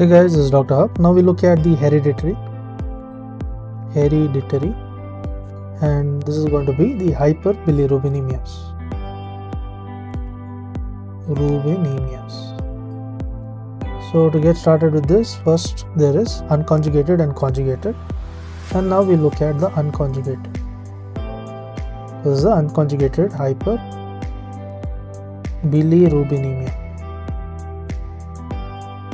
Hey guys, this is Dr. Hub. Now we look at the hereditary, and this is going to be the hyperbilirubinemias. So to get started with this, first there is unconjugated and conjugated, and now we look at the unconjugated. This is the unconjugated hyperbilirubinemia.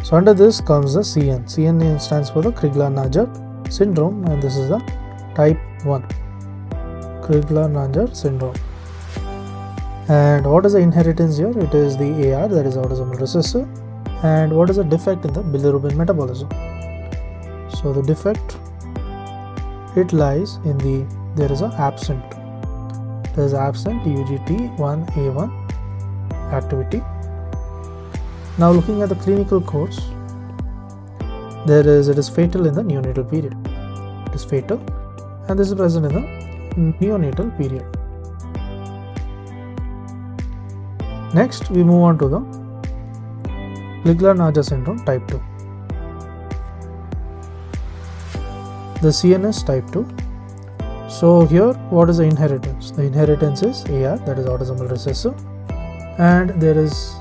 So under this comes the CN. CN stands for the Crigler-Najjar syndrome, and this is the type 1 Crigler-Najjar syndrome. And what is the inheritance here? It is the AR, that is autosomal recessive. And what is the defect in the bilirubin metabolism? So the defect, it lies in there is an absent. There is absent UGT1A1 activity. Now looking at the clinical course, it is fatal in the neonatal period. It is fatal, and this is present in the neonatal period. Next, we move on to the Crigler-Najjar syndrome type 2. The CNS type 2. So here, what is the inheritance? The inheritance is AR, that is autosomal recessive, and there is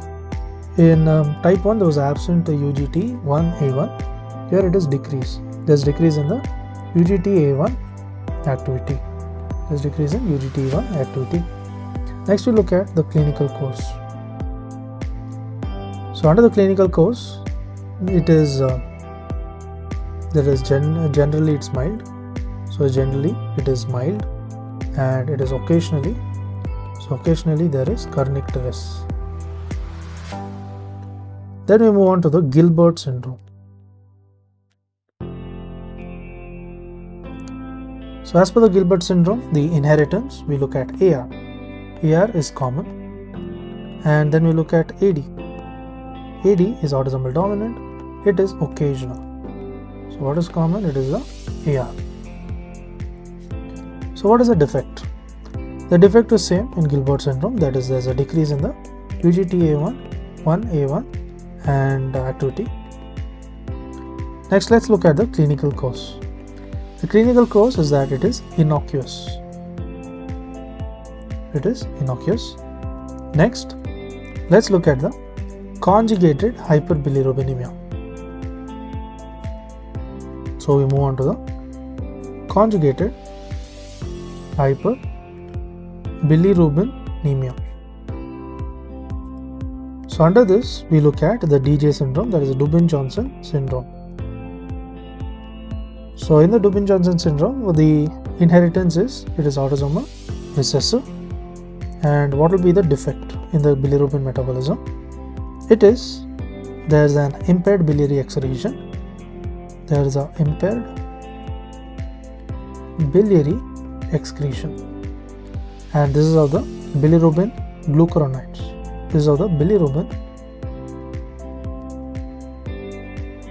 in type 1 there was absent the UGT1A1. Here it is decrease. There is decrease in the UGT1A1 activity. There is decrease in UGT1 activity. Next we look at the clinical course. So under the clinical course, it is generally it's mild. So generally it is mild, and it is occasionally. So occasionally there is kernicterus. Then we move on to the Gilbert syndrome. So as per the Gilbert syndrome, the inheritance, we look at AR. AR is common. And then we look at AD. AD is autosomal dominant. It is occasional. So what is common? It is the AR. So what is the defect? The defect is same in Gilbert syndrome. That is, there is a decrease in the UGT1A1 and activity. Next, let's look at the clinical course. The clinical course is that it is innocuous. It is innocuous. Next, let's look at the conjugated hyperbilirubinemia. So we move on to the conjugated hyperbilirubinemia. So under this, we look at the DJ syndrome, that is Dubin-Johnson syndrome. So in the Dubin-Johnson syndrome, the inheritance is, it is autosomal recessive. And what will be the defect in the bilirubin metabolism? It is, there is an impaired biliary excretion. There is an impaired biliary excretion. And this is of the bilirubin glucuronides. This is of the bilirubin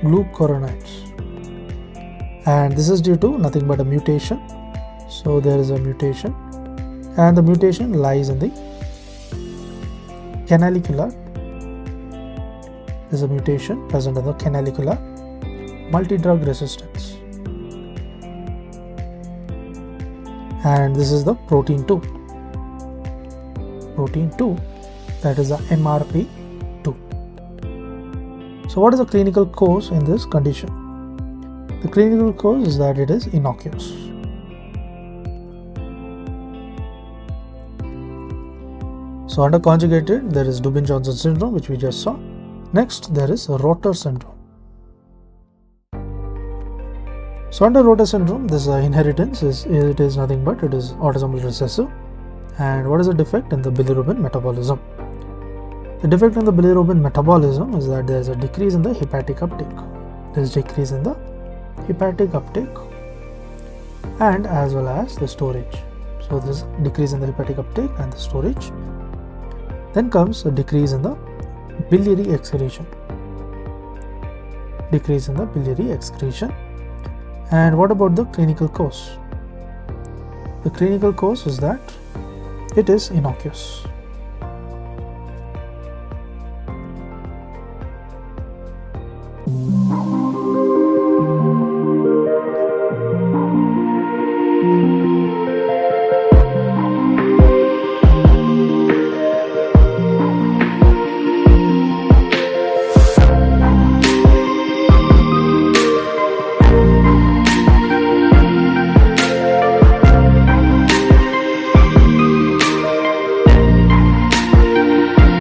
glucuronides, and this is due to nothing but a mutation. So there is a mutation, and the mutation lies in the canalicular. There is a mutation present in the canalicular multi-drug resistance, and this is the protein 2. Protein 2. That is the MRP2. So what is the clinical course in this condition? The clinical course is that it is innocuous. So under conjugated, there is Dubin-Johnson syndrome, which we just saw. Next, there is Rotor syndrome. So under Rotor syndrome, this inheritance is nothing but it is autosomal recessive. And what is the defect in the bilirubin metabolism? The defect in the bilirubin metabolism is that there is a decrease in the hepatic uptake. There is decrease in the hepatic uptake and as well as the storage. So there is decrease in the hepatic uptake and the storage. Then comes a decrease in the biliary excretion. Decrease in the biliary excretion. And what about the clinical course? The clinical course is that it is innocuous. you.